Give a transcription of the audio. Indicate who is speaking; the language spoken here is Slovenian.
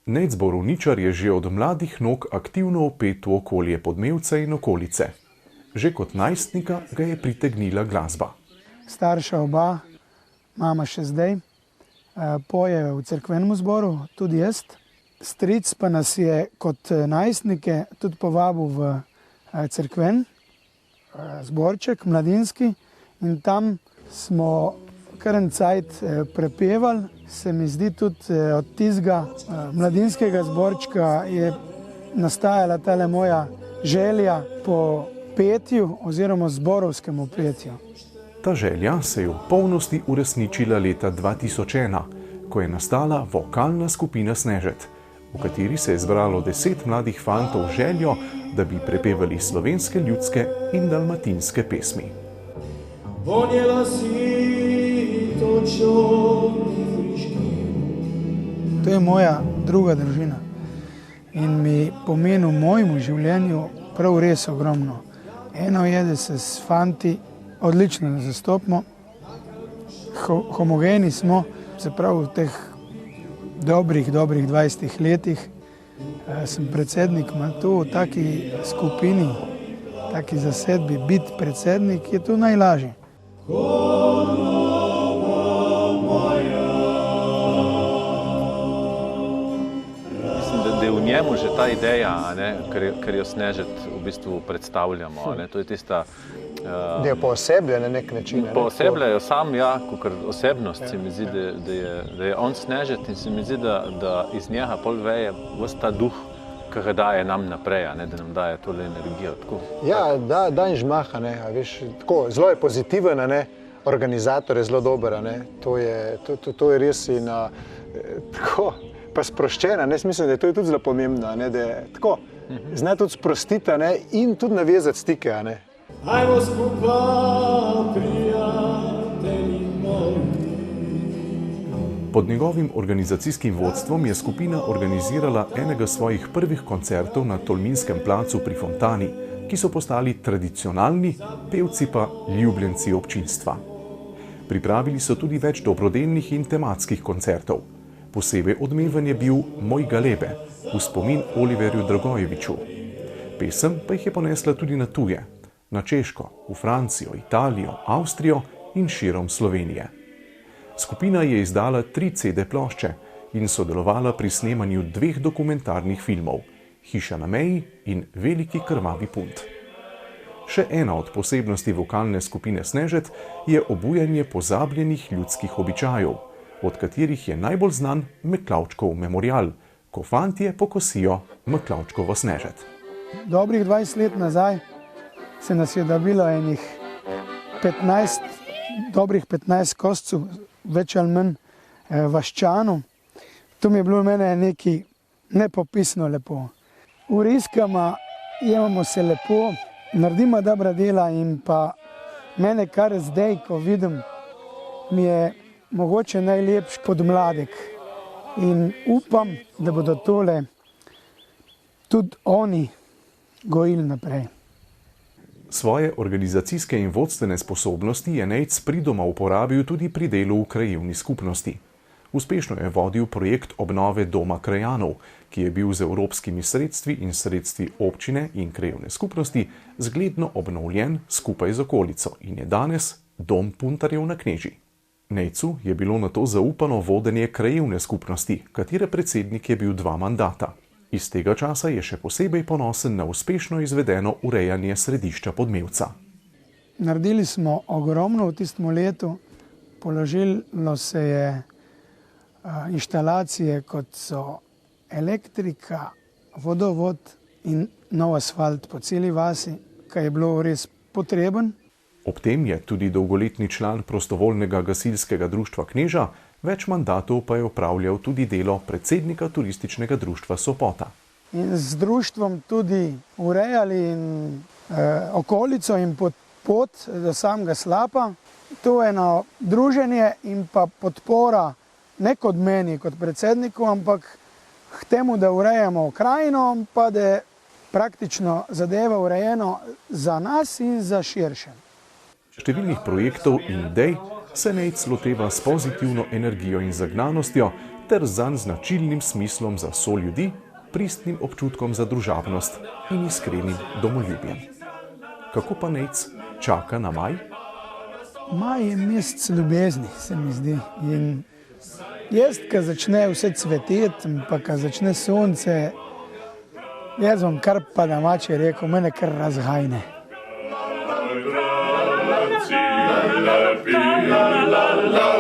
Speaker 1: Nejc Borovničar je že od mladih nog aktivno vpet v okolje Podmevca in okolice. Že kot najstnika ga je pritegnila glasba.
Speaker 2: Starša oba, mama še zdaj, poje v cerkvenem zboru, tudi jaz. Stric pa nas je kot najstnike tudi povabil v cerkven zborček, mladinski, in tam smo kar en cajt prepevali. Se mi zdi tudi od tistega mladinskega zborčka je nastajala tale moja želja po petju oziroma zborovskemu petju.
Speaker 1: Ta želja se je v polnosti uresničila leta 2001, ko je nastala vokalna skupina Snežet, v kateri se je zbralo 10 mladih fantov željo, da bi prepevali slovenske ljudske in dalmatinske pesmi.
Speaker 2: To je moja druga družina in mi pomeni v mojem življenju prav res ogromno. Eno je, da se s fanti odlično zastopimo, homogeni smo, se pravi v teh dobrih 20 letih sem predsednik, tu v taki skupini, taki zasedbi biti predsednik je tu najlažje.
Speaker 3: Da je v njemu že ta ideja, ker jo Snežet v bistvu predstavljamo. To je tista...
Speaker 4: Da jo pooseblja na nek način.
Speaker 3: Poosebljajo sam, kot osebnost se mi zdi, da je on Snežet in se mi zdi, da iz njega pol veje ves ta duh, ki ga daje nam naprej, da nam daje tole energijo.
Speaker 4: Ja, da in žmaha, zelo je pozitiven, organizator je zelo dober, to je res in tako, pa sproščena, mislim, da je to tudi zelo pomembno, da je tako, zna tudi sprostiti in tudi navezati stike.
Speaker 5: Ajmo skupaj, prijatelji moji.
Speaker 1: Pod njegovim organizacijskim vodstvom je skupina organizirala enega svojih prvih koncertov na Tolminskem placu pri Fontani, ki so postali tradicionalni, pevci pa ljubljenci občinstva. Pripravili so tudi več dobrodelnih in tematskih koncertov. Posebej odmeven je bil Moj galebe, v spomin Oliverju Dragojeviću. Pesem pa jih je ponesla tudi na tuje, na Češko, v Francijo, Italijo, Avstrijo in širom Slovenije. Skupina je izdala 3 CD plošče in sodelovala pri snemanju 2 dokumentarnih filmov, Hiša na meji in Veliki krvavi punt. Še ena od posebnosti vokalne skupine Snežet je obujanje pozabljenih ljudskih običajev, od katerih je najbolj znan Meklavčkov memorial, ko fantje pokosijo Meklavčkovo Snežet.
Speaker 2: Dobrih 20 let nazaj se nas je dobilo enih 15, dobrih 15 koscev, več ali manj vaščanov. To mi je bilo mene nekaj nepopisno lepo. Vriskamo, jemamo se lepo, naredimo dobra dela in pa mene kar zdaj, ko vidim, mi je mogoče najlepši podmladek. In upam, da bodo tole tudi oni gojili naprej.
Speaker 1: Svoje organizacijske in vodstvene sposobnosti je Nejc pridoma uporabil tudi pri delu v krajevni skupnosti. Uspešno je vodil projekt obnove Doma krajanov, ki je bil z evropskimi sredstvi in sredstvi občine in krajevne skupnosti zgledno obnovljen skupaj z okolico in je danes Dom puntarjev na Knežji. Nejcu je bilo nato zaupano vodenje krajevne skupnosti, katere predsednik je bil 2 mandata. Iz tega časa je še posebej ponosen na uspešno izvedeno urejanje središča Podmevca.
Speaker 2: Naredili smo ogromno v tistem letu, položilo se je inštalacije, kot so elektrika, vodovod in nov asfalt po celi vasi, kar je bilo res potreben.
Speaker 1: Ob tem je tudi dolgoletni član prostovoljnega gasilskega društva Kneža, več mandatov pa je opravljal tudi delo predsednika turističnega društva Sopota.
Speaker 2: In z društvom tudi urejali okolico in pot do samega slapa. To je eno druženje in pa podpora ne kot meni, kot predsedniku, ampak k temu, da urejamo krajino, pa da je praktično zadeva urejeno za nas in za širše.
Speaker 1: Številnih projektov in idej se Nejc loteva s pozitivno energijo in zagnanostjo ter zanj značilnim smislom za soljudi, pristnim občutkom za družabnost in iskrenim domoljubjem. Kako pa Nejc čaka na maj?
Speaker 2: Maj je mesec ljubezni, se mi zdi. In jaz, ko začne vse cveteti, pa ko začne sonce, jaz bom kar pa domače rekel, mene kar razgajne.
Speaker 5: La, la, la, la.